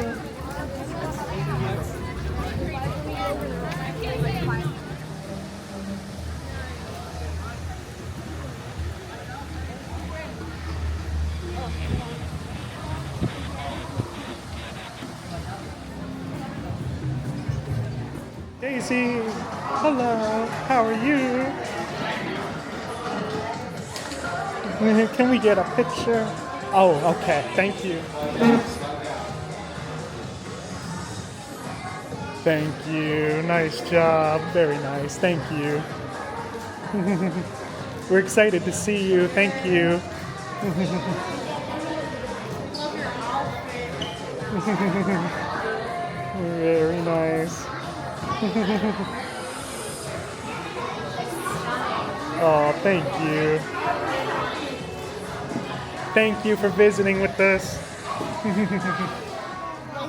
you. Daisy, hello, how are you? Can we get a picture? Oh, okay, thank you. Thank you, nice job, very nice, thank you. We're excited to see you, thank you. Very nice. Oh, thank you. Thank you for visiting with us. What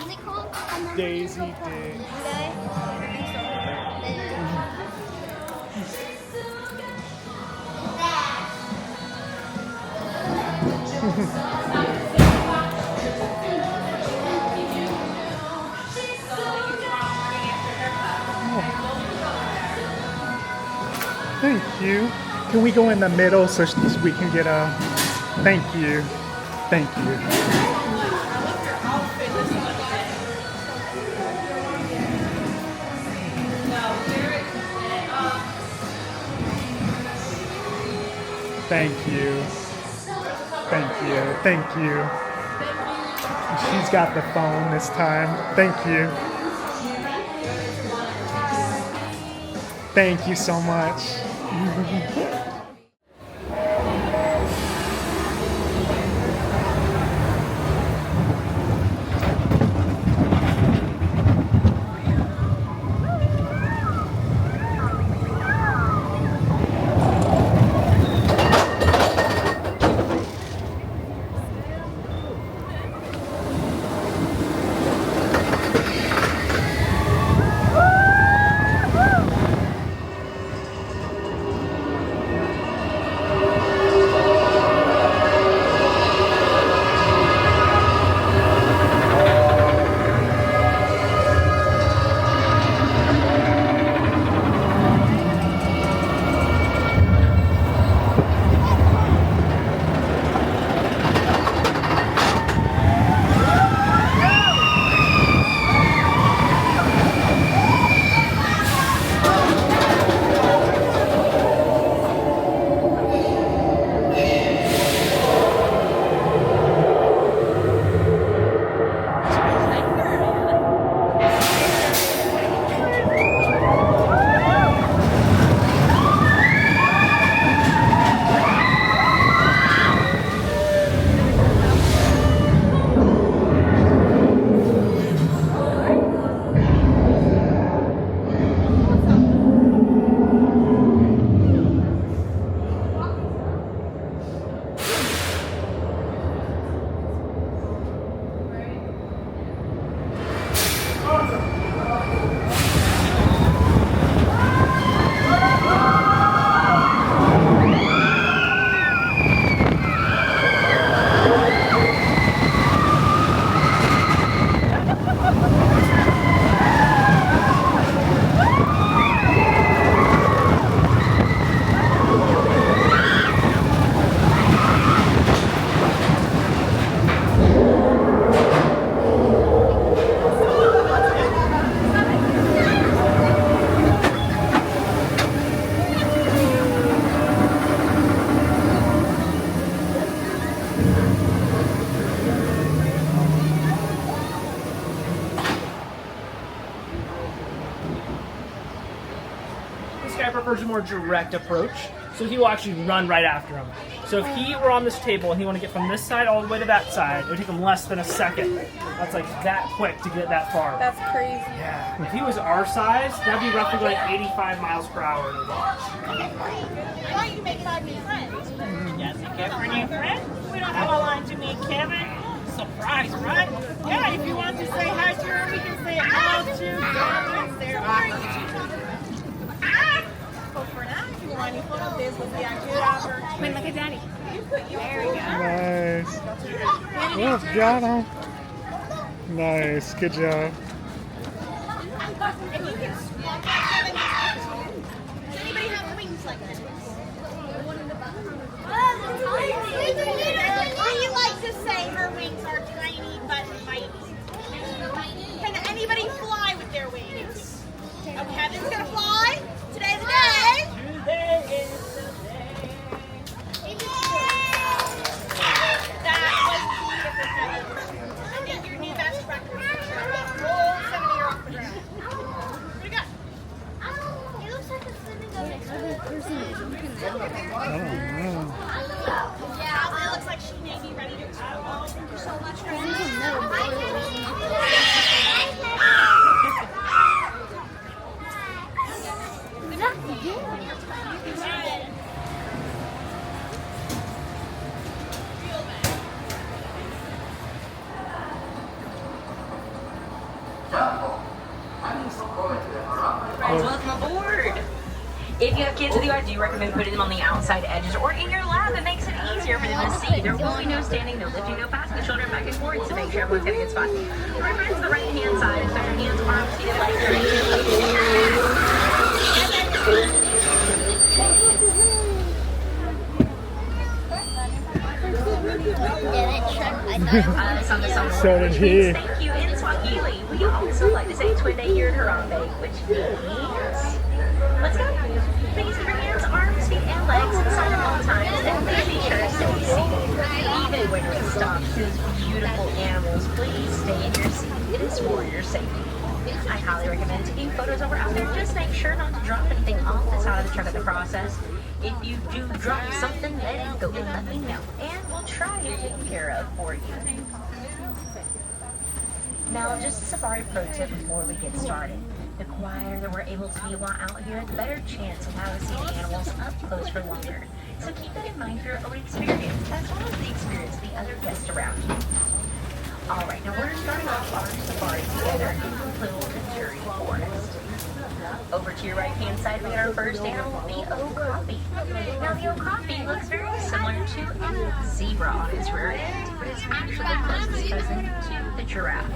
is it called? Daisy Day. Thank you. Can we go in the middle so we can get a... Thank you. Thank you. Thank you. Thank you. Thank you. She's got the phone this time. Thank you. Thank you so much. This guy prefers a more direct approach, so he will actually run right after him. So if he were on this table and he wanted to get from this side all the way to that side, it would take him less than a second. That's like that quick to get that far. That's crazy. Yeah. If he was our size, that'd be roughly going 85 miles per hour in his arms. I want you to make 5 new friends. Yes, you care for a new friend? We don't have a line to meet Kevin. Surprise, right? Yeah, if you want to say hi to her, we can say hello to Kevin. There But for now, if you want any photos, this would be a good opportunity. Wait, look at Daddy. There we go. Nice. Oh, got him. Nice. Good job. And you can squat back and does anybody have wings like this? We like to say her wings are tiny but mighty. Can anybody fly with their wings? Oh, Kevin's gonna fly. Today's the day. Today is the day. That was beautiful, Kevin. I think your new best record. Roll 70 off the ground. Where'd it go? It looks like it's swimming I don't know. Yeah, it looks like she may be ready to go. Oh, thank you so much for Welcome aboard! If you have kids with you, I do recommend putting them on the outside edges or in your lap. It makes it easier for them to see. There will be no standing, no lifting, no passing the children back and forth to make sure everyone's got a good spot. Remember, it's the right hand side. Put your hands, arms, feet, and legs So did he. Thank you in Swahili. We also like to say Twende here in Harambe, which means, let's go. Please keep your hands, arms, feet, and legs inside at all times, and please be sure to stay seated. Even when we stop these beautiful animals, please stay in your seat. It is for your safety. I highly recommend taking photos over out there. Just make sure not to drop anything off the side of the truck in the process. If you do drop something, let it go and let me know, and we'll try to take care of for you. Now, just a safari pro tip before we get started. The quieter that we're able to be while out here, the better chance of how to see the animals up close for longer. So keep that in mind for your own experience, as well as the experience of the other guests around you. Alright, now we're starting off our safari together in the Little Missouri Forest. Over to your right-hand side, we got our first animal, the okapi. Now, the okapi looks very similar to a zebra on its rear end, but it's actually the closest cousin to the giraffe.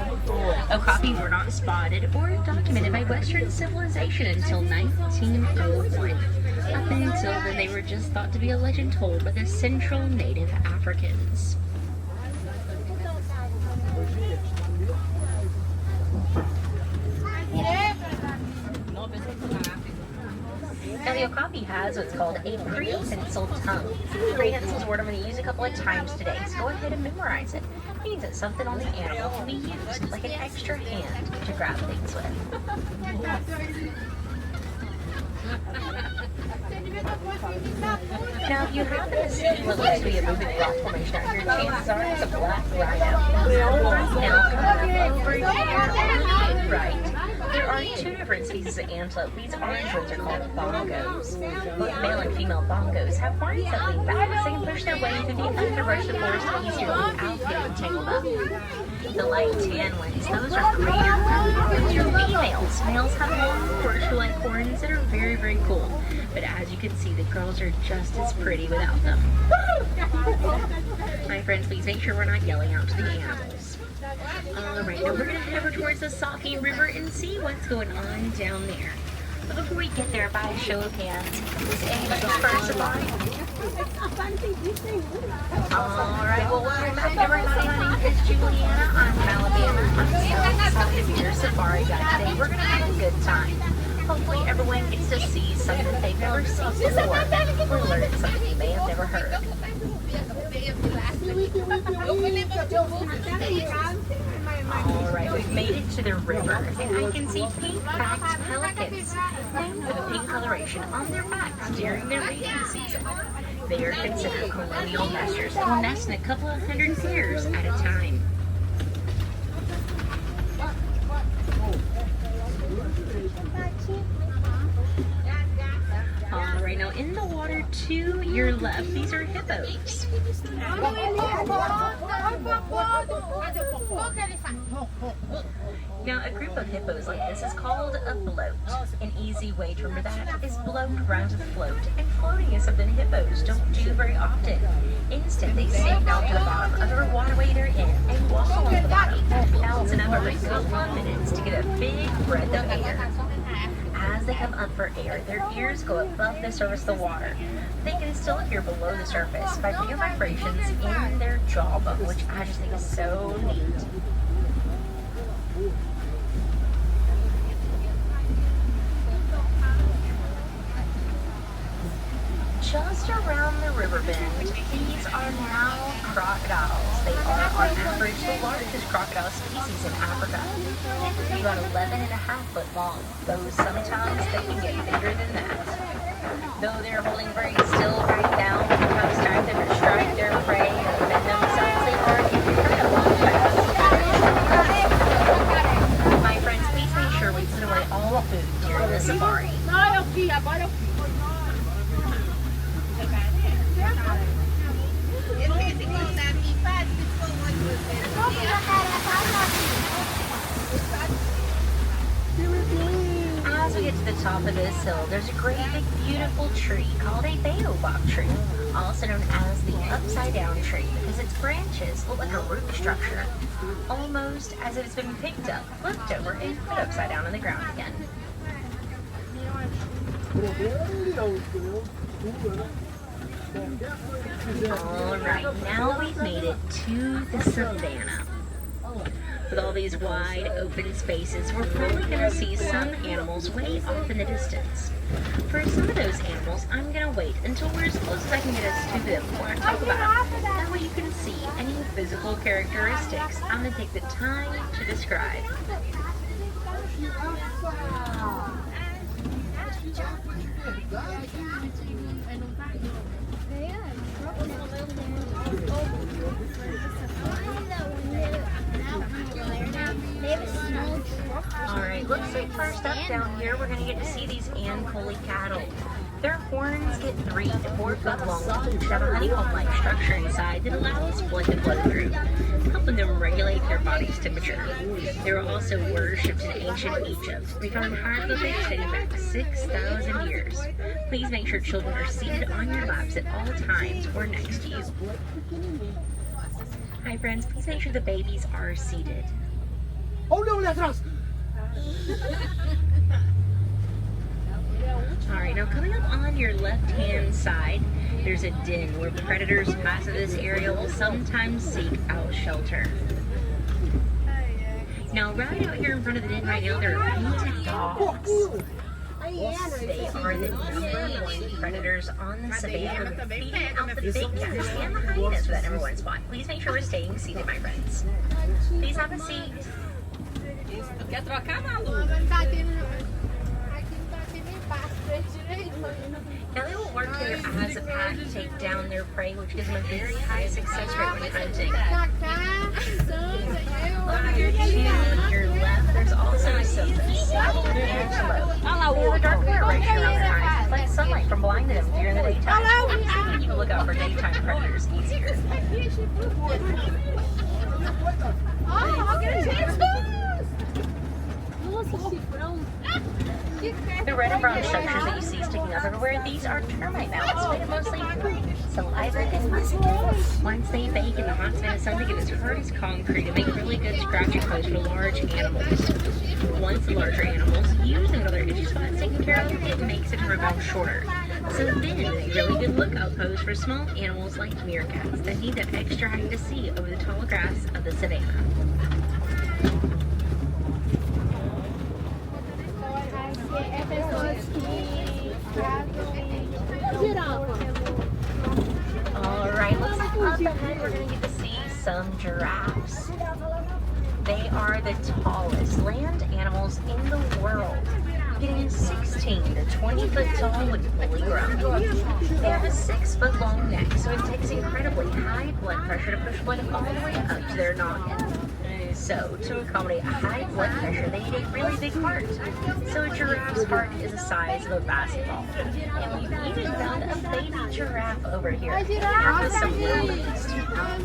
Okapis were not spotted or documented by Western civilization until 1901. Up until then, they were just thought to be a legend told by the Central Native Africans. Now, the okapi has what's called a prehensile tongue. Prehensile is a word I'm going to use a couple of times today, so go ahead and memorize it. It means that something on the animal can be used, like an extra hand, to grab things with. Now, if you happen to see what looks to be a moving rock formation out here, chances are it's a black rhino. Now, coming up over here on the right, there are two different species of antelope. These orange ones are called bongos. Both male and female bongos have horns that lean back, so they can push their way through the underbrush of the forest easier without getting tangled up. The light tan ones, those are greater. Those are females. Males have long, horseshoe-like horns that are very, very cool. But as you can see, the girls are just as pretty without them. My friends, please make sure we're not yelling out to the animals. Alright, now we're going to head over towards the Saukey River and see what's going on down there. But before we get there, by a show of hands, is anybody's first safari? Alright, well, welcome back everybody. My name is Juliana. I'm from Alabama. I'm so excited to be your safari guide today. We're going to have a good time. Hopefully everyone gets to see something that they've never seen before, or learn something they may have never heard. Alright, we've made it to the river, and I can see pink-backed pelicans, named for the pink coloration on their backs during their mating season. They are considered colonial nesters and will nest in a couple of hundred pairs at a time. Alright, now in the water to your left, these are hippos. Now, a group of hippos like this is called a bloat. An easy way to remember that is bloat rhymes with float, and floating is something hippos don't do very often. Instead, they sink down to the bottom of the waterway they're in and walk along the bottom. Now, pause enough every couple of minutes to get a big breath of air. As they come up for air, their ears go above the surface of the water. They can still hear below the surface by feel vibrations in their jawbone, which I just think is so neat. Just around the river bend, these are now crocodiles. They are on average the largest crocodile species in Africa. They can be about 11.5 foot long, though sometimes they can get bigger than that. Though they're holding very still right now, when it comes time to strike their prey and defend themselves, they are incredibly fast. My friends, please make sure we put away all food during the safari. As we get to the top of this hill, there's a great big beautiful tree called a baobab tree, also known as the upside down tree because its branches look like a root structure, almost as if it's been picked up, flipped over, and put upside down on the ground again. Alright, now we've made it to the savannah. With all these wide open spaces, we're probably going to see some animals way off in the distance. For some of those animals, I'm going to wait until we're as close as I can get us to them before I talk about them. That way you can see any physical characteristics I'm going to take the time to describe. Alright, looks like first up down here we're going to get to see these Ankole cattle. Their horns get 3 to 4 foot long each, have a honeycomb-like structure inside that allows blood to flow through, helping them regulate their body's temperature. They were also worshipped in ancient Egypt. We found hieroglyphics dating back 6,000 years. Please make sure children are seated on your laps at all times or next to you. Hi friends, please make sure the babies are seated. Oh no, that's us! Alright, now coming up on your left-hand side, there's a den where predators pass through this area will sometimes seek out shelter. Now, right out here in front of the den right now, there are painted dogs. They are the #1 predators on the savannah, beating out the big cats and the hyenas for that #1 spot. Please make sure we're staying seated, my friends. Please have a seat. Now they will work together as a pack to take down their prey, which gives them a very high success rate when hunting. Over here to your left, there's also some saddle antelope. They have a dark coloration around their eyes, reflects sunlight from blinding them during the daytime. So you can look out for daytime predators easier. The red and brown structures that you see sticking up everywhere, these are termite mounds made of mostly saliva and musk. Once they bake in the hot Savannah sun, they get as hard as concrete and make really good scratching posts for large animals. Once the larger animals use another itchy spots taken care of, it makes it her bone shorter. So then it's a really good lookout post for small animals like meerkats that need that extra height to see over the tall grass of the savannah. Alright, looks like up ahead we're going to get to see some giraffes. They are the tallest land animals in the world, getting 16 to 20 foot tall when fully grown. They have a 6 foot long neck, so it takes incredibly high blood pressure to push blood all the way up to their noggin. So, to accommodate high blood pressure, they need a really big heart. So a giraffe's heart is the size of a basketball. And we've even found a baby giraffe over here. There was some lilies.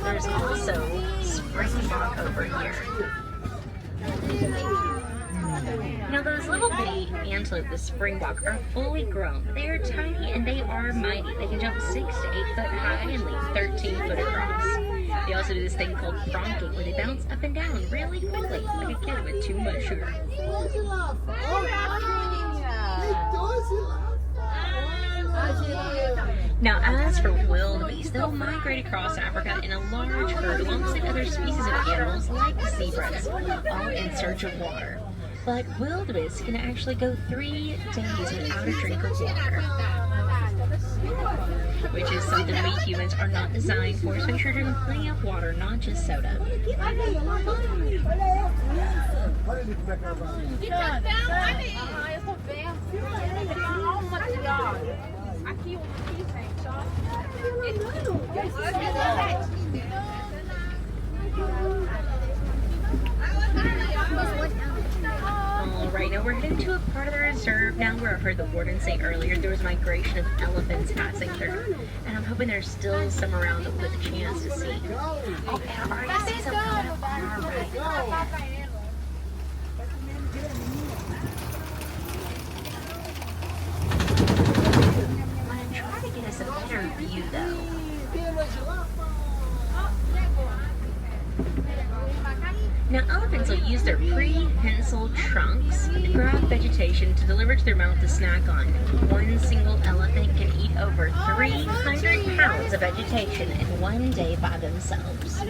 There's also springbok over here. Now those little bitty antelope, the springbok, are fully grown. They are tiny and they are mighty. They can jump 6 to 8 foot high and leap 13 foot across. They also do this thing called frolicking, where they bounce up and down really quickly, like a kid with too much sugar. Now, as for wildebeest, they'll migrate across Africa in a large herd alongside other species of animals like zebras, all in search of water. But wildebeest can actually go 3 days without a drink of water, which is something we humans are not designed for, so make sure to drink plenty of water, not just soda. Alright, now we're heading to a part of the reserve now where I heard the warden say earlier there was a migration of elephants passing through. And I'm hoping there's still some around that we'll get a chance to see. Oh, and I already see some coming up on our right. I'm going to try to get us a better view though. Now, elephants will use their prehensile trunks to grab vegetation to deliver to their mouth to snack on. One single elephant can eat over 300 pounds of vegetation in one day by themselves.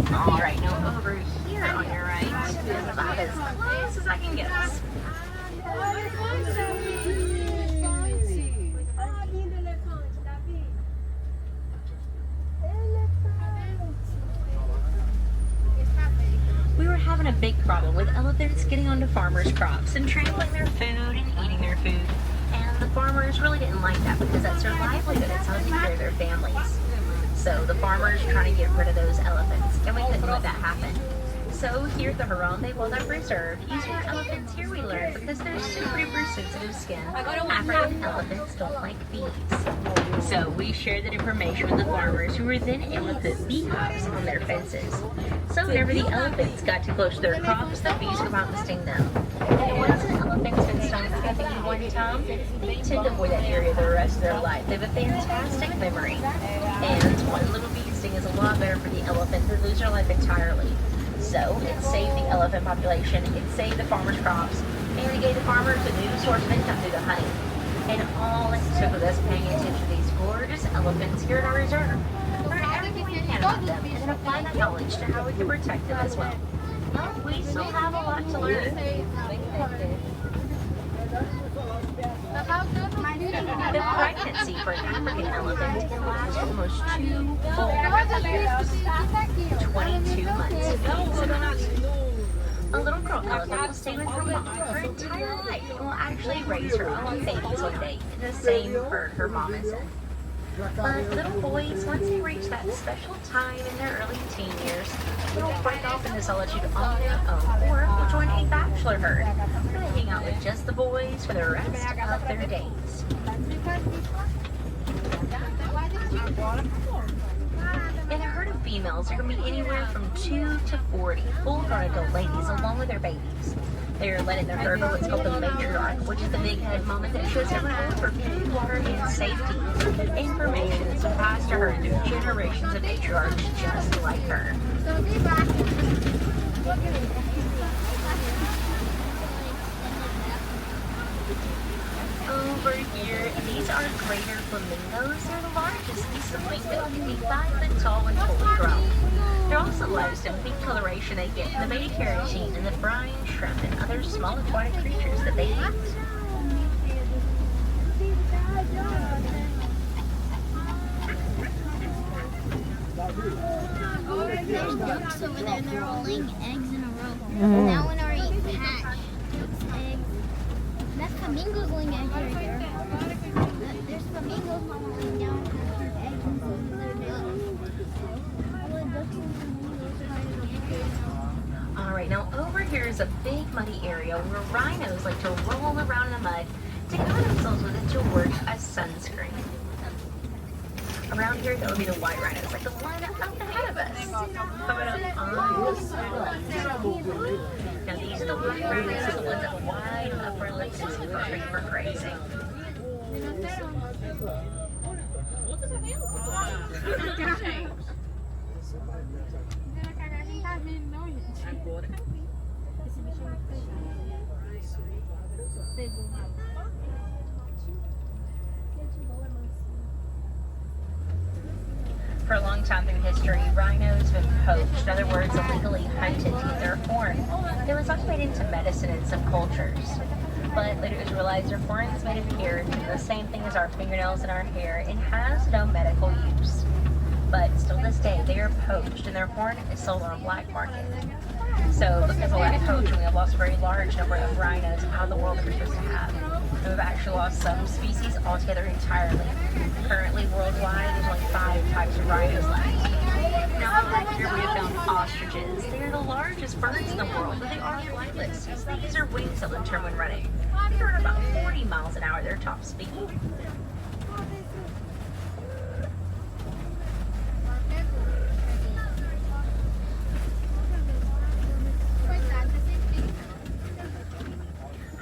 Alright, now over here on your right, is about as close as I can get us. We were having a big problem with elephants getting onto farmers' crops and trampling their food and eating their food. And the farmers really didn't like that because that's their livelihood. It's how they take care of their families. So the farmers were trying to get rid of those elephants, and we couldn't let that happen. So here at the Harambe Wildlife Reserve, using elephants here we learned because they're super duper sensitive skin, African elephants don't like bees. So we shared that information with the farmers who were then able to put beehives on their fences. So whenever the elephants got too close to their crops, the bees come out and sting them. And once an elephant's been stung by a bee one time, they tend to avoid that area the rest of their life. They have a fantastic memory. And one little bee sting is a lot better for the elephant than lose their life entirely. So it saved the elephant population, it saved the farmers' crops, and it gave the farmers a new source of income through the honey. And all it took was us paying attention to these gorgeous elephants here at our reserve. Learn everything we can about them, and then apply that knowledge to how we can protect them as well. Well, we still have a lot to learn. The pregnancy for an African elephant can last almost 2 full years, 22 months. A little girl elephant will stay with her mom her entire life and will actually raise her own babies one day in the same herd her mom is in. But little boys, once they reach that special time in their early teen years, will break off into solitude on their own or will join a bachelor herd where they hang out with just the boys for the rest of their days. In a herd of females, there can be anywhere from 2 to 40 full-grown adult ladies along with their babies. They are led in their herd by what's called the matriarch, which is the big head moment that shows everyone for food, water, and safety. Information that's passed to her through generations of matriarchs just like her. Over here, these are greater flamingos. They're the largest species of flamingo, can be 5 foot tall when fully grown. They're also largest in pink coloration they get from the beta carotene and the brine shrimp and other small aquatic creatures that they eat. There's ducks over there, they're all laying eggs in a row. That one already hatched its eggs. That's flamingos laying eggs right there. There's flamingos laying down hatching eggs and some of their babies. Alright, now over here is a big muddy area where rhinos like to roll around in the mud to cover themselves with it to work as sunscreen. Around here, that would be the white rhinos, like the one up ahead of us. Coming up on the side. Now these are the white rhinos, the ones with wide upper lips and perfect for grazing. For a long time through history, rhinos have been poached, in other words, illegally hunted to get their horn. It was also made into medicine in some cultures. But later it was realized their horn is made of hair, the same thing as our fingernails and our hair, and has no medical use. But still this day, they are poached, and their horn is sold on a black market. So because of that poaching, we have lost a very large number of rhinos out of the world that we're supposed to have. And we've actually lost some species altogether entirely. Currently, worldwide, there's only 5 types of rhinos left. Now, over here we have found ostriches. They are the largest birds in the world, but they are flightless. So they use their wings to turn when running. They run about 40 miles an hour, their top speed.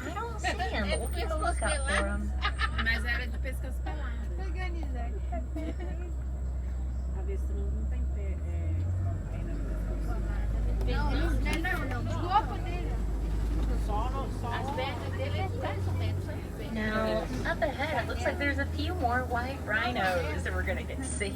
I don't see him, but we'll keep a lookout for him. Mas era de pescoço pelado. A ver se não tem pé. Now, up ahead, it looks like there's a few more white rhinos that we're going to get to see.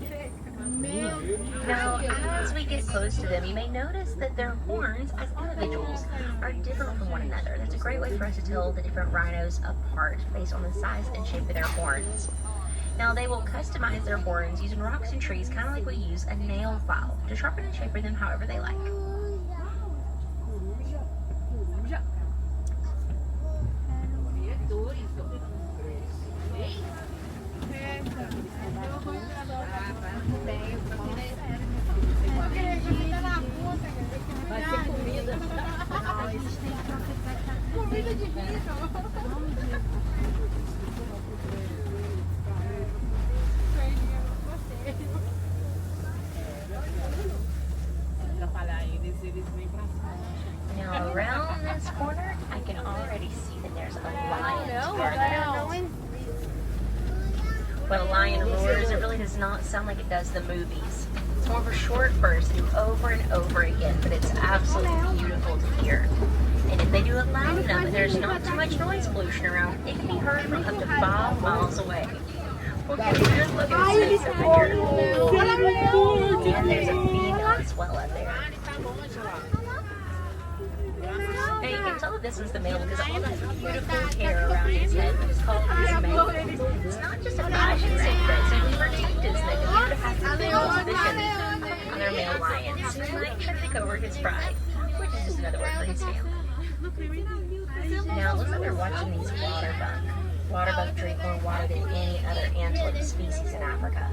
Now, as we get close to them, you may notice that their horns, as individuals, are different from one another. That's a great way for us to tell the different rhinos apart based on the size and shape of their horns. Now, they will customize their horns using rocks and trees, kind of like we use a nail file, to sharpen and shape them however they like. Now, around this corner, I can already see that there's a lion. When a lion roars, it really does not sound like it does the movies. It's more of a short burst over and over again, but it's absolutely beautiful to hear. And if they do it loud enough and there's not too much noise pollution around, it can be heard from up to 5 miles away. We'll get a good look at his face over here. And there's a female as well up there. Now you can tell that this one's the male because of all that beautiful hair around his head. It's called his male. It's not just a fashion statement, so we protect his neck. You would have to female position on their male lions. He might try to take over his pride, which is just another word for his family. Now it looks like we're watching these water buck. Water buck drink more water than any other antelope species in Africa.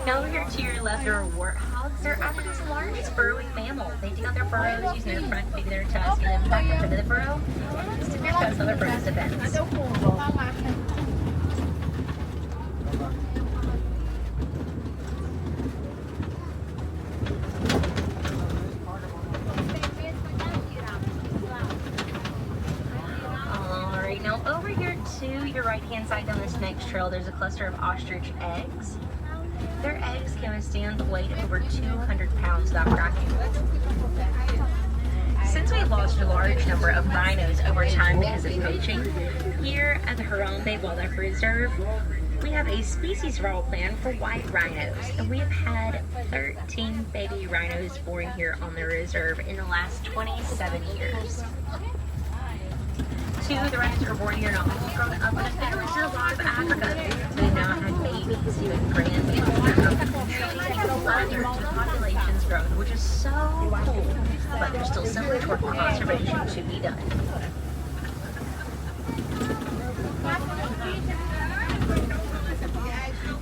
Now over here to your left are warthogs. They're Africa's largest burrowing mammal. They dig out their burrows using their front feet and their tusks and then back up into the burrow. And stick their tusks on their burrow's defense. Alright, now over here to your right-hand side down this next trail, there's a cluster of ostrich eggs. Their eggs can withstand the weight of over 200 pounds without cracking. Since we've lost a large number of rhinos over time because of poaching, here at the Harambe Wildlife Reserve, we have a species survival plan for white rhinos, and we have had 13 baby rhinos born here on the reserve in the last 27 years. 2 of the rhinos are born here now, have grown up in a village in a lot of Africa. So they now have babies, even grandchildren. Further, the population's grown, which is so cool, but there's still so much work for conservation to be done.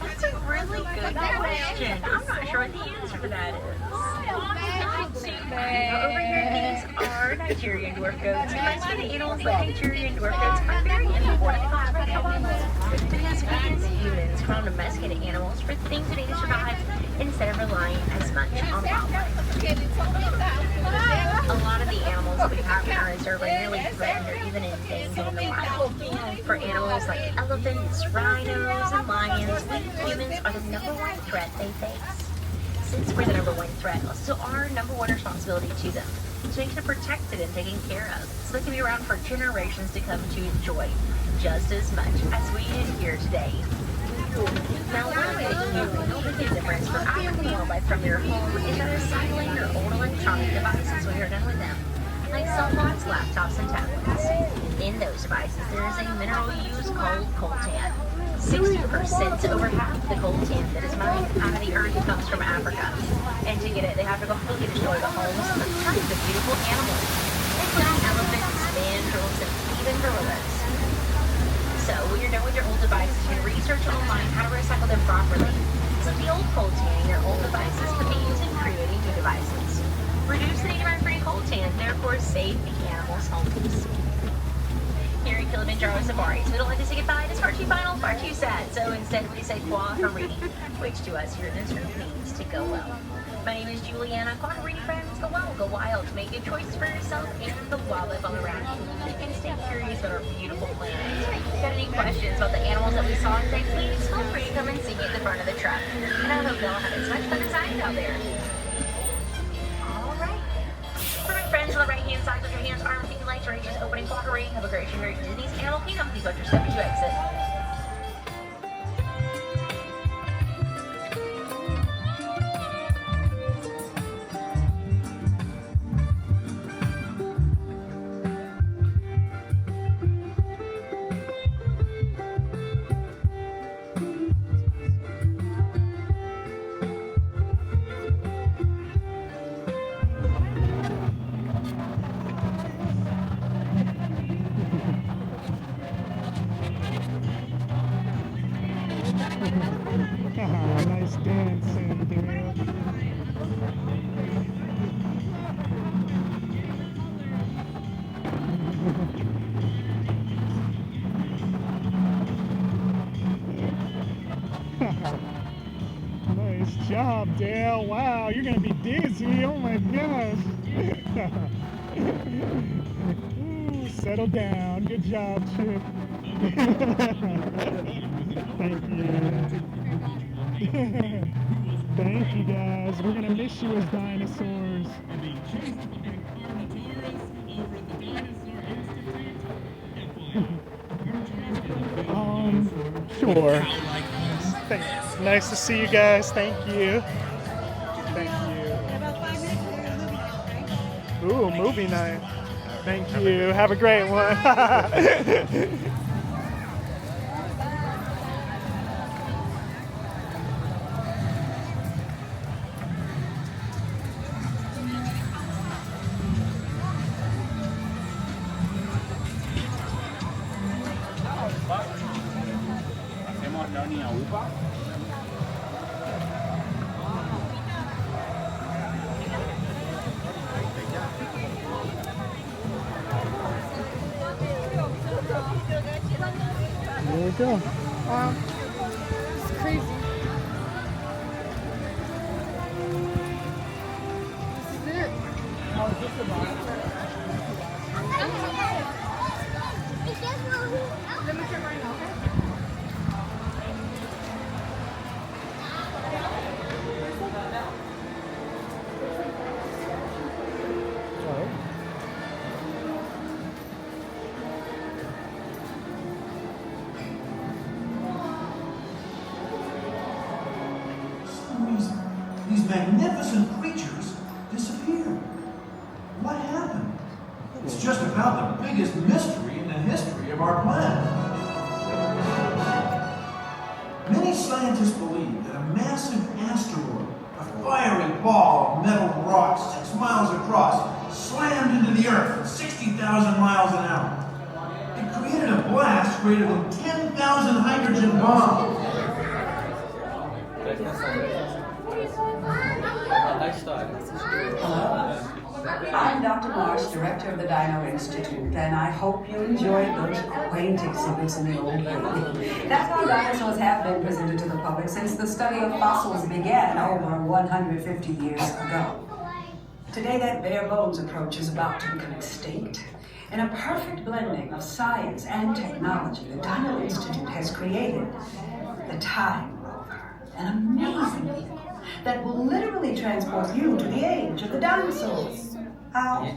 That's a really good question. I'm not sure what the answer to that is. Now over here, these are Nigerian dwarf goats. Domesticated animals like Nigerian dwarf goats are very important to conservation animals because we as humans rely on domesticated animals for things we need to survive instead of relying as much on wildlife. A lot of the animals that we have in our reserve are nearly threatened or even endangered in the wild. For animals like elephants, rhinos, and lions, we humans are the #1 threat they face. Since we're the #1 threat, it's our #1 responsibility to them. So we need to protect it and taken care of, so they can be around for generations to come to enjoy just as much as we did here today. Now, one way that you can know the difference for African wildlife from your home is by recycling your old electronic devices when you're done with them, like cell phones, laptops, and tablets. In those devices, there is a mineral used called coltan. 60% to over half the coltan that is mined out of the earth comes from Africa. And to get it, they have to completely destroy the homes of tons of beautiful animals, including elephants, mandrills, and even gorillas. So when you're done with your old devices, you can research online how to recycle them properly. So the old coltan in your old devices can be used in creating new devices. Reduce the need to burn free coltan, therefore save the animals' homes. Here at Kilimanjaro Safaris, we don't like to say goodbye. It's far too final, far too sad. So instead we say Kwaherini, which to us here in this room means to go well. My name is Juliana. Kwaherini, friends. Go well, go wild. Make good choices for yourself and the wildlife all around you. And stay curious about our beautiful planet. If you got any questions about the animals that we saw today, please feel free to come and see me at the front of the truck. And I hope y'all have as much fun as I did out there. Alright. For my friends on the right-hand side, with your hands, arms, feet, legs, ready, just opening Kwaherini. Have a great trip here at Disney's Animal Kingdom. Please watch your step as you exit. Nice dancing, Dale. Nice job, Dale. Wow, you're gonna be dizzy. Oh my gosh. Ooh, settle down. Good job, Chip. Thank you. Thank you, guys. We're gonna miss you as dinosaurs. Sure. Thanks. Nice to see you guys. Thank you. Thank you. Ooh, movie night. Thank you. Have a great one. There we go. Wow. It's crazy. This is it. Oh, is this the bottom? Let me turn right now, okay? These magnificent creatures disappeared. What happened? It's just about the biggest mystery in the history of our planet. Many scientists believe that a massive asteroid, a fiery ball of metal rocks 6 miles across, slammed into the Earth at 60,000 miles an hour. It created a blast greater than 10,000 hydrogen bombs. Hello. I'm Dr. Marsh, director of the Dino Institute, and I hope you enjoyed those quaint exhibits in the old building. That's how dinosaurs have been presented to the public since the study of fossils began over 150 years ago. Today, that bare bones approach is about to become extinct. In a perfect blending of science and technology, the Dino Institute has created the Time Rover, an amazing vehicle that will literally transport you to the age of the dinosaurs. How?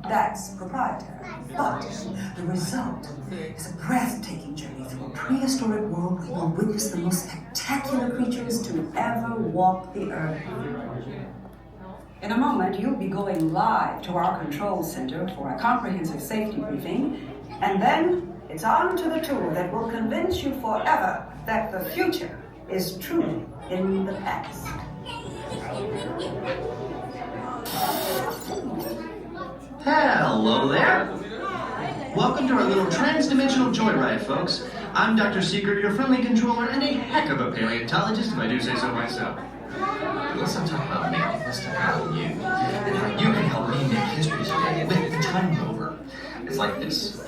That's proprietary. But the result is a breathtaking journey through a prehistoric world where you'll witness the most spectacular creatures to ever walk the earth. In a moment, you'll be going live to our control center for a comprehensive safety briefing, and then it's on to the tour that will convince you forever that the future is truly in the past. Hello there. Welcome to our little trans-dimensional joyride, folks. I'm Dr. Seeger, your friendly controller and a heck of a paleontologist, if I do say so myself. But let's not talk about me. Let's talk about you. And how you can help me make history today with the Time Rover. It's like this.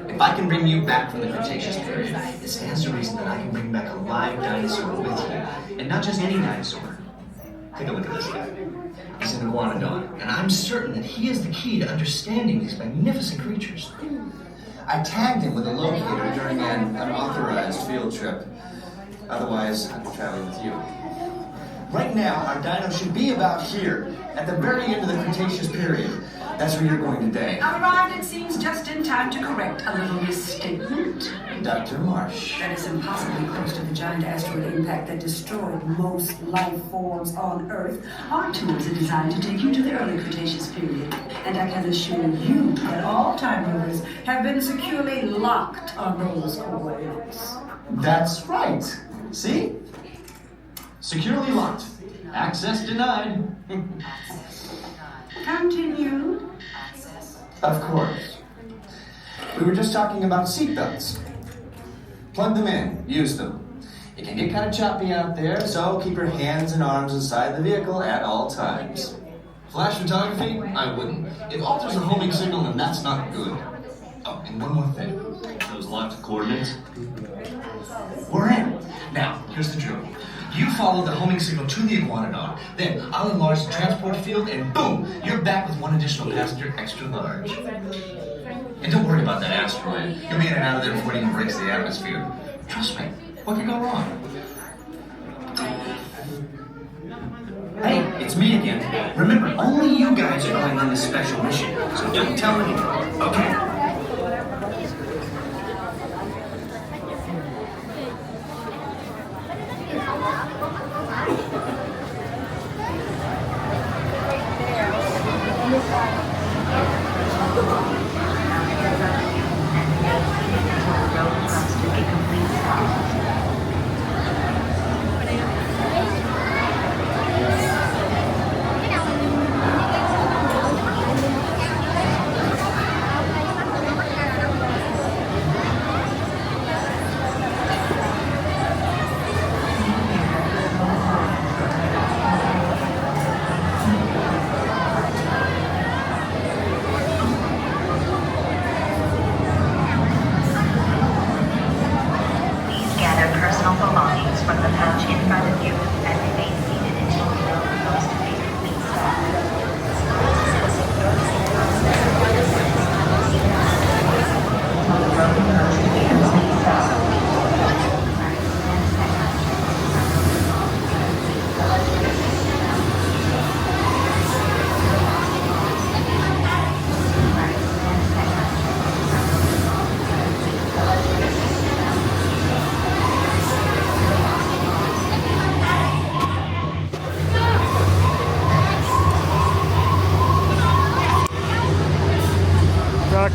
If I can bring you back from the Cretaceous period, it stands to reason that I can bring back a live dinosaur with you. And not just any dinosaur. Take a look at this guy. He's an iguanodon, and I'm certain that he is the key to understanding these magnificent creatures. I tagged him with a locator during an unauthorized field trip. Otherwise, I'd be traveling with you. Right now, our dino should be about here, at the very end of the Cretaceous period. That's where you're going today. I arrived, it seems, just in time to correct a little misstatement. Dr. Marsh. That is impossibly close to the giant asteroid impact that destroyed most life forms on Earth. Our tools are designed to take you to the early Cretaceous period. And I can assure you that all time rovers have been securely locked on those coordinates. That's right. See? Securely locked. Access denied. Continue. Of course. We were just talking about seatbelts. Plug them in. Use them. It can get kind of choppy out there, so keep your hands and arms inside the vehicle at all times. Flash photography? I wouldn't. It alters the homing signal, and that's not good. Oh, and one more thing. Those locked coordinates? We're in. Now, here's the drill. You follow the homing signal to the iguanodon, then I'll enlarge the transport field, and boom, you're back with one additional passenger extra large. And don't worry about that asteroid. You'll be in and out of there before it even breaks the atmosphere. Trust me, what could go wrong? Hey, it's me again. Remember, only you guys are going on this special mission, so don't tell anyone, okay?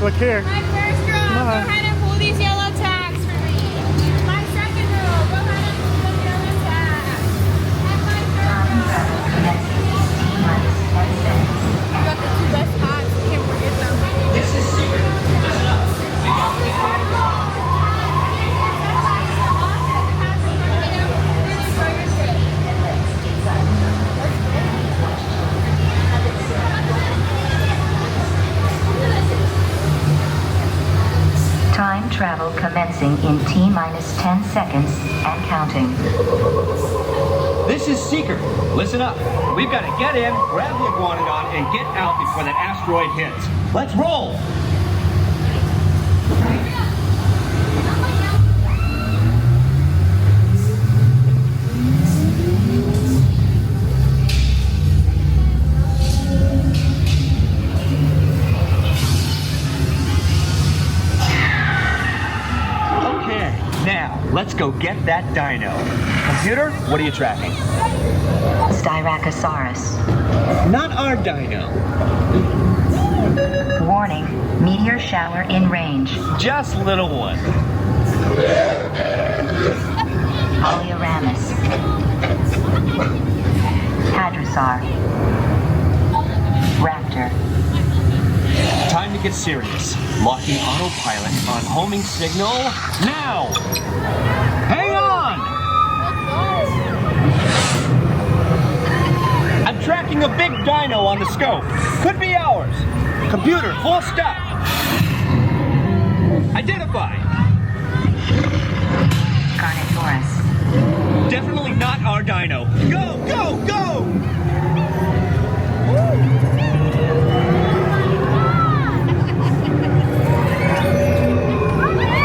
Look here. My first row, Come go on. ahead and pull these yellow tags for me. My second row, go ahead and pull those yellow tags. And my third row. You got the two best hats, can't forget them. This is secret. Listen up. We got travel commencing in T-minus 10 seconds and counting. This is Seeker. Listen up. We've got to get in, grab the iguanodon, and get out before that asteroid hits. Let's roll! Now, let's go get that dino. Computer, what are you tracking? Styracosaurus. Not our dino. Warning, meteor shower in range. Just little one. Polyaramus. Hadrosaur. Raptor. Time to get serious. Locking autopilot on homing signal now! Hang on! I'm tracking a big dino on the scope. Could be ours. Computer, full stop. Identify. Carnotaurus. Definitely not our dino. Go, go, go!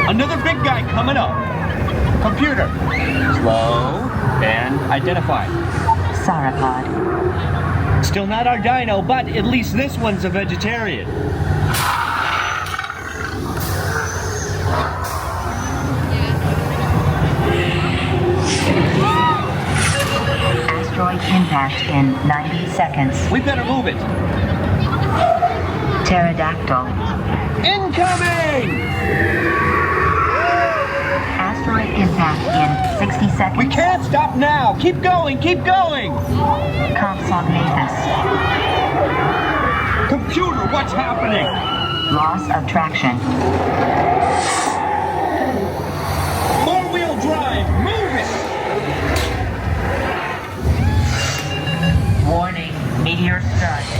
Another big guy coming up. Computer. Slow and identify. Sauropod. Still not our dino, but at least this one's a vegetarian. Asteroid impact in 90 seconds. We better move it. Pterodactyl. Incoming! Asteroid impact in 60 seconds. We can't stop now. Keep going, keep going. Compsognathus. Computer, what's happening? Loss of traction. Four-wheel drive, move it! Warning, meteor strike.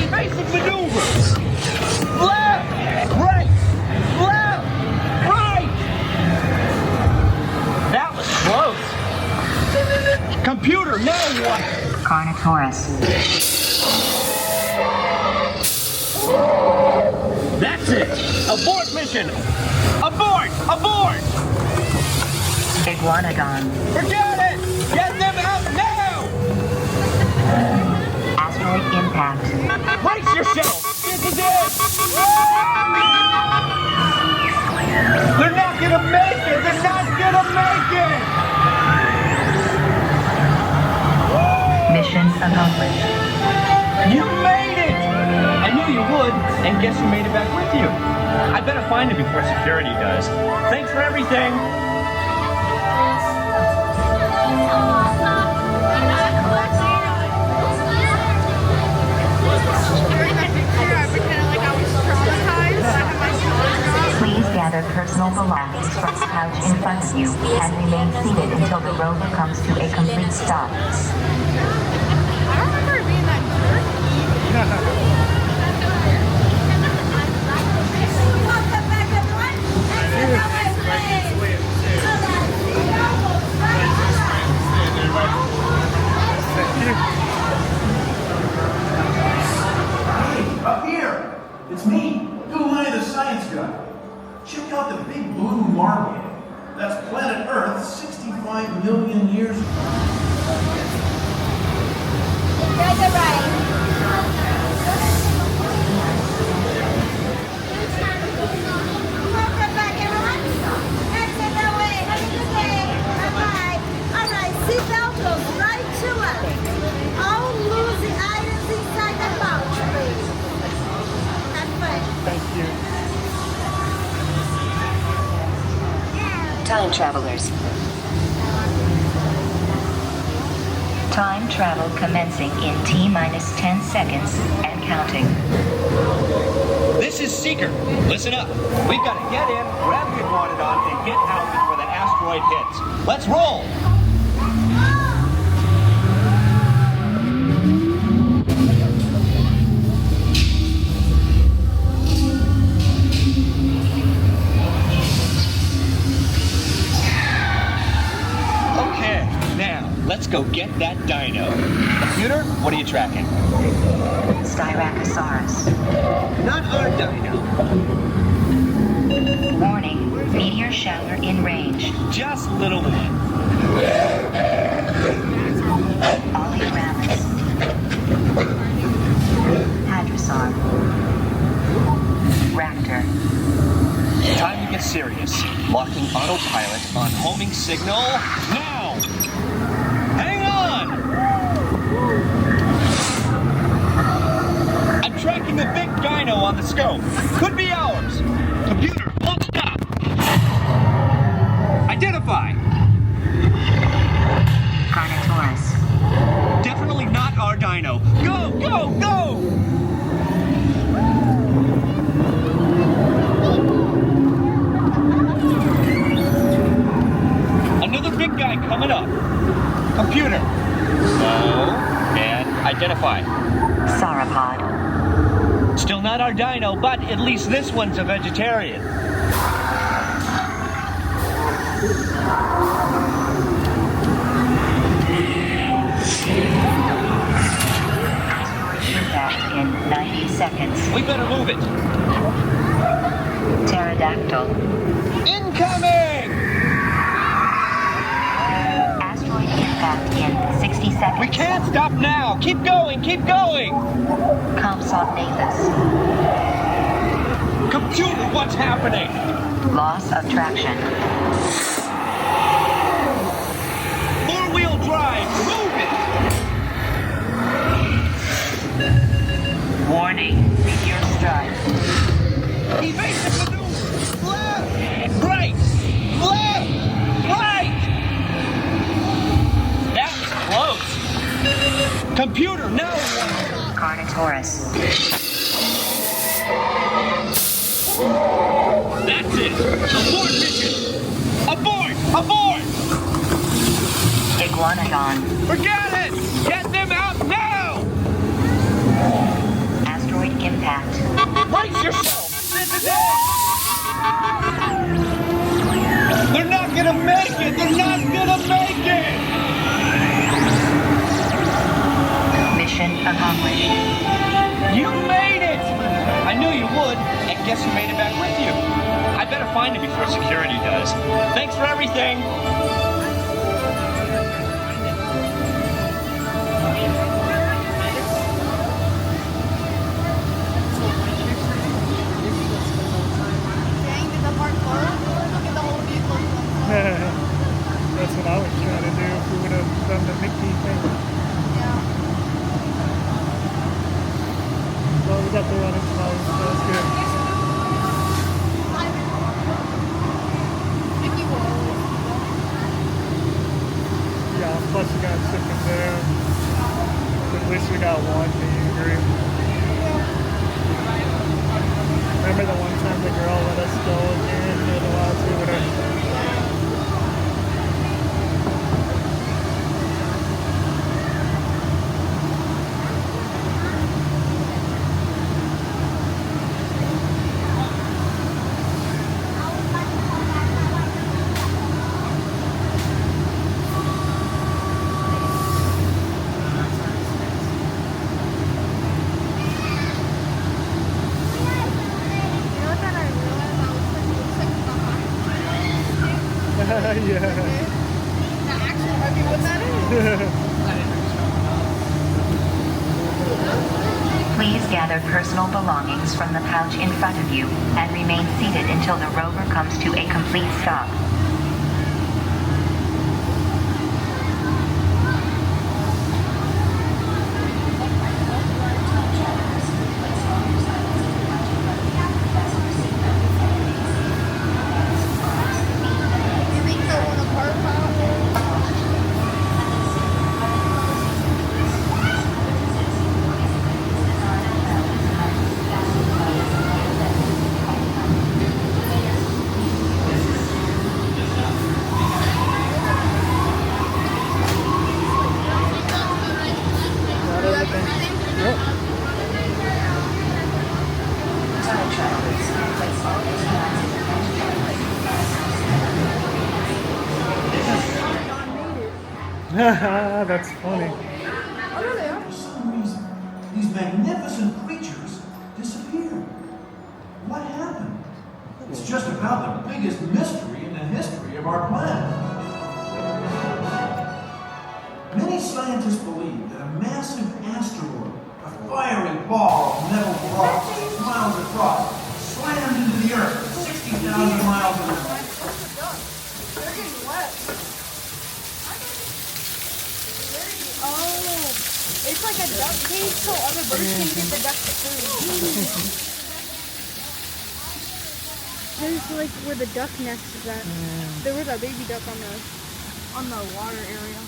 Evasive maneuvers. Left, right, left, right. That was close. Computer, now what? Carnotaurus. That's it. Abort mission. Abort, abort. Iguanodon. Forget it. Get them out now. Asteroid impact. Brace yourself. This is it. They're not gonna make it. They're not gonna make it. Mission accomplished. You made it! I knew you would, and guess who made it back with you? I better find him before security does. Thanks for everything! Please gather personal belongings from the couch in front of you and remain seated until the rover comes to a complete stop. I don't remember it being that jerky. Welcome back, everyone. Hey, up here! It's me, Bill Nye the Science Guy. Check out the big blue marble. That's planet Earth 65 million years ago. Guys are right. Welcome back, everyone. Exit that way. Have a good day. Bye-bye. All right, seatbelt goes right to us. All lose the items inside the pouch, please. Have fun. Thank you. Time travelers. Time travel commencing in T-minus 10 seconds and counting. This is Seeker. Listen up. We've got to get in, grab the iguanodon, and get out before that asteroid hits. Let's roll! go get that dino. Computer, what are you tracking? Styracosaurus. Not our dino. Warning, meteor shower in range. Just little one. Oliveramus. Hadrosaur. Raptor. Time to get serious. Locking autopilot on homing signal now. Hang on! I'm tracking a big dino on the scope. Could be ours. Computer, won't stop. Identify. Carnotaurus. Definitely not our dino. Go, go, go! Another big guy coming up. Computer. Slow and identify. Sauropod. Still not our dino, but at least this one's a vegetarian. Impact in 90 seconds. We better move it. Pterodactyl. Incoming! Asteroid impact in 60 seconds. We can't stop now. Keep going, keep going. Compsognathus. Computer, what's happening? Loss of traction. Four-wheel drive, move it! Warning, meteor strike. Evasive maneuver! Left! Right! Left! Right! That was close! Computer, no! Carnotaurus. That's it! Abort mission! Abort! Abort! Iguanodon. Forget it! Get them out now! Asteroid impact. Brace yourself! This is it! They're not gonna make it! They're not gonna make it! Mission accomplished. You made it! I knew you would, and guess who made it back with you? I better find him before security does. Thanks for everything! That's what I was trying to do if we would have done the Mickey thing. Well, we got the running close, so that's good. Yeah, plus we got chicken there. At least we got one meet and greet. Remember the one time the girl let us go again? We had a lot to with her. Please gather personal belongings from the pouch in front of you and remain seated until the rover comes to a complete stop. That's funny. For some reason, these magnificent creatures disappeared. What happened? It's just about the biggest mystery in the history of our planet. Many scientists believe that a massive asteroid, a fiery ball of metal rocks 6 miles across, slammed into the Earth at 60,000 miles an hour. It's like a duck cage so other birds can get the duck's food. There's like where the duck nest is at. There was a baby duck on the water area.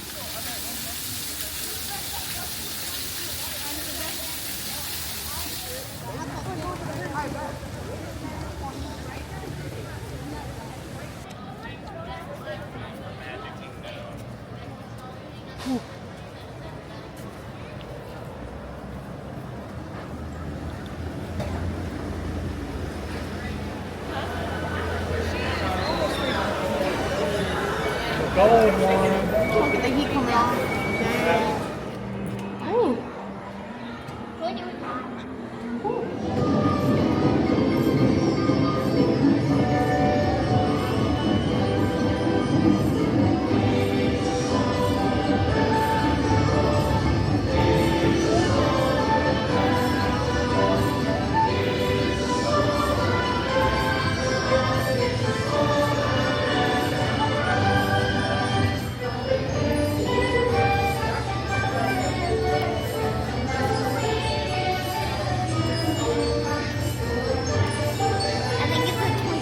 Gold one. Look at the heat coming off. Oh. I think it's a twinkle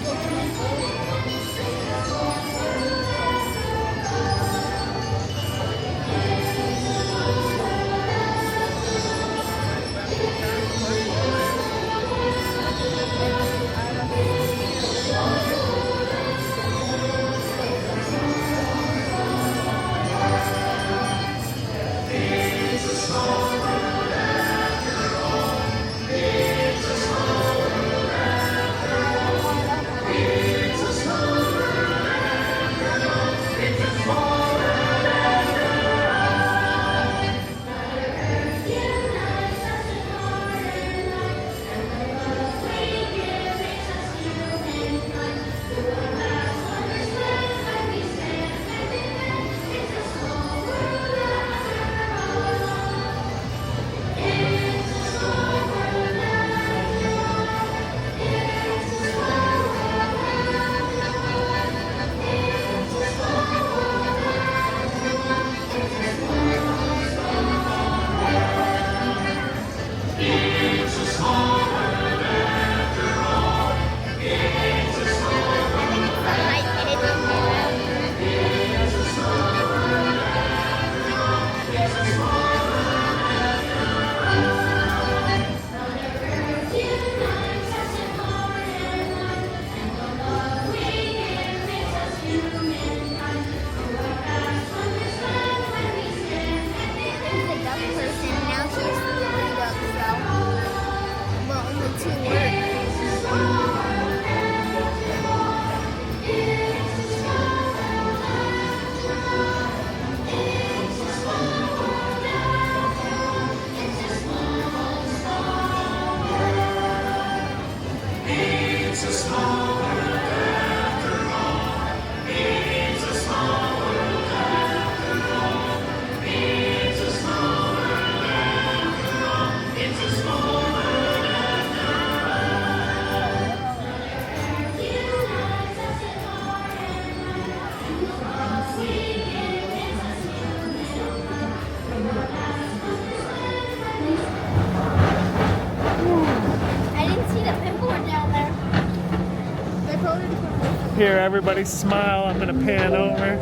Here, everybody smile. I'm gonna pan over.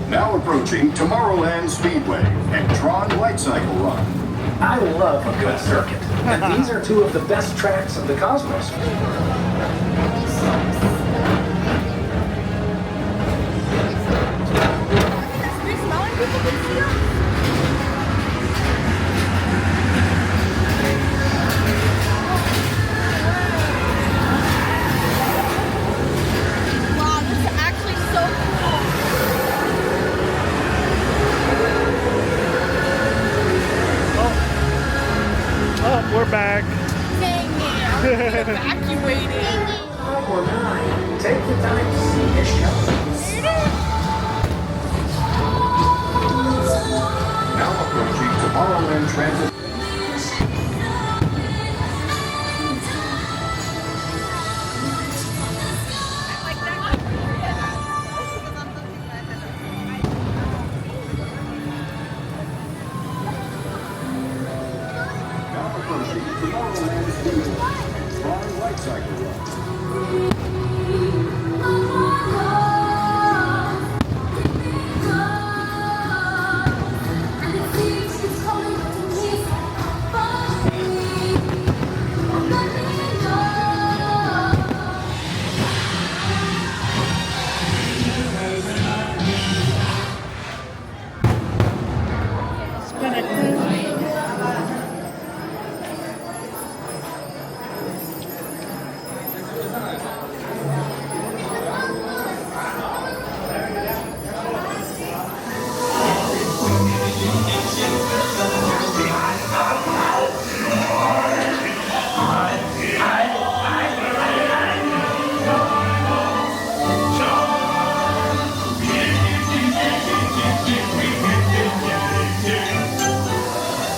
Now approaching Tomorrowland Speedway and Tron Light Cycle Run. I love a good circuit, and these are two of the best tracks of the cosmos. Wow, this is actually so cool. Or 9. Take the time to see this show. Now approaching Tomorrowland Transit. Now approaching Tomorrowland Speedway and Tron Light Cycle Run.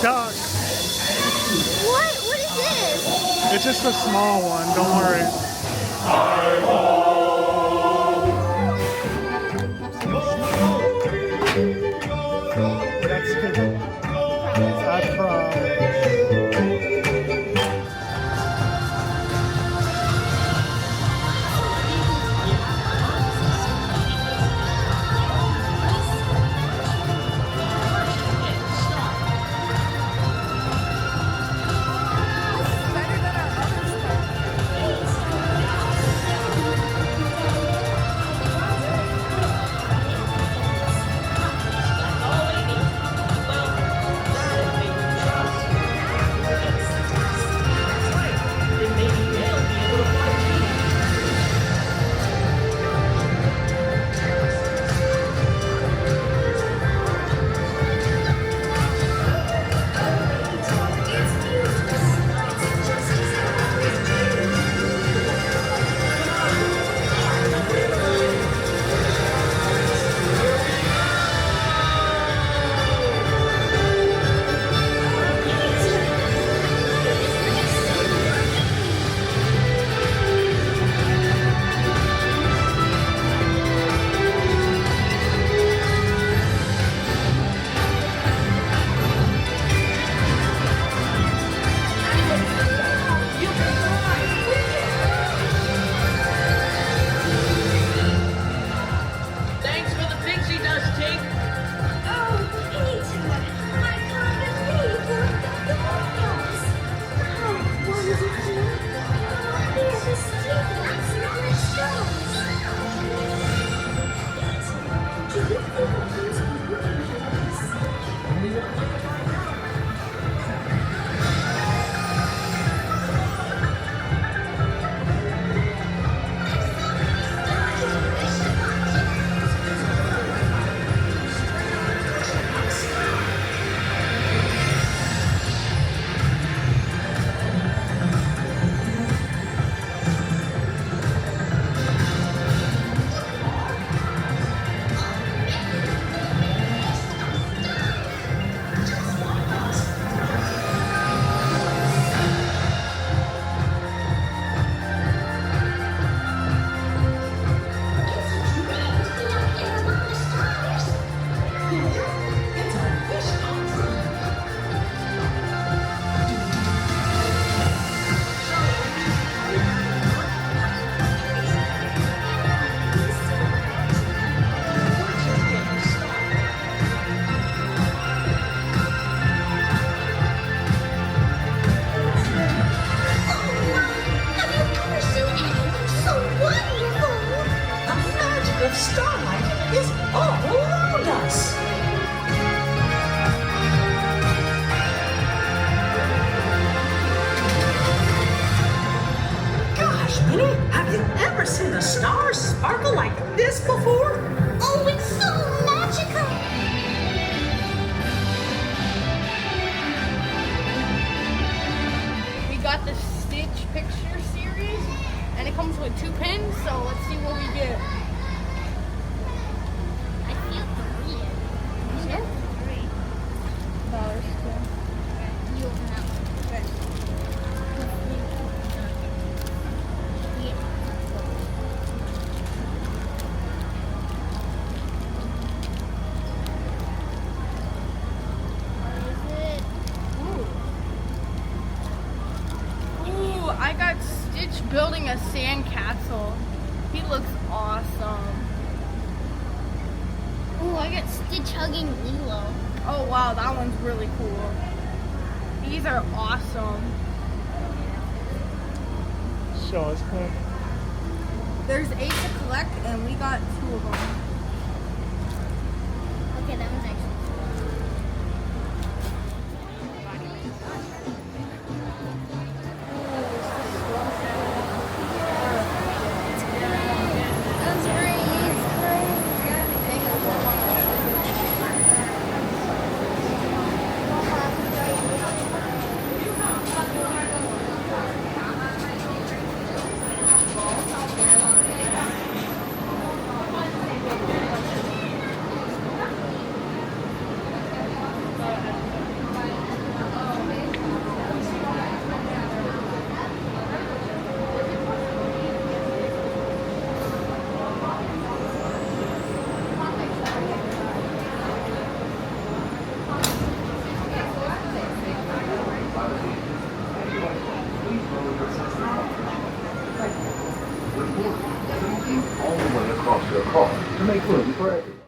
Duck. What is this? It's just a small one. Don't worry. That's good. I promise. Thanks for the pixie dust, Tink. Starlight is all around us. Gosh, Minnie, have you ever seen the stars sparkle like this before? Oh, it's so magical! We got the Stitch picture series. comes with 2 pins, so let's see what we get. I feel 3. You feel 3? No, there's 2. You open that one. Okay. Yeah. Ooh, I got Stitch building a sandcastle. He looks awesome. Ooh, I got Stitch hugging Lilo. Oh wow, that one's really cool. These are awesome. Show us, Clint. There's 8 to collect, and we got 2 of them. Okay, that one's actually All the way across your car to make room for everything.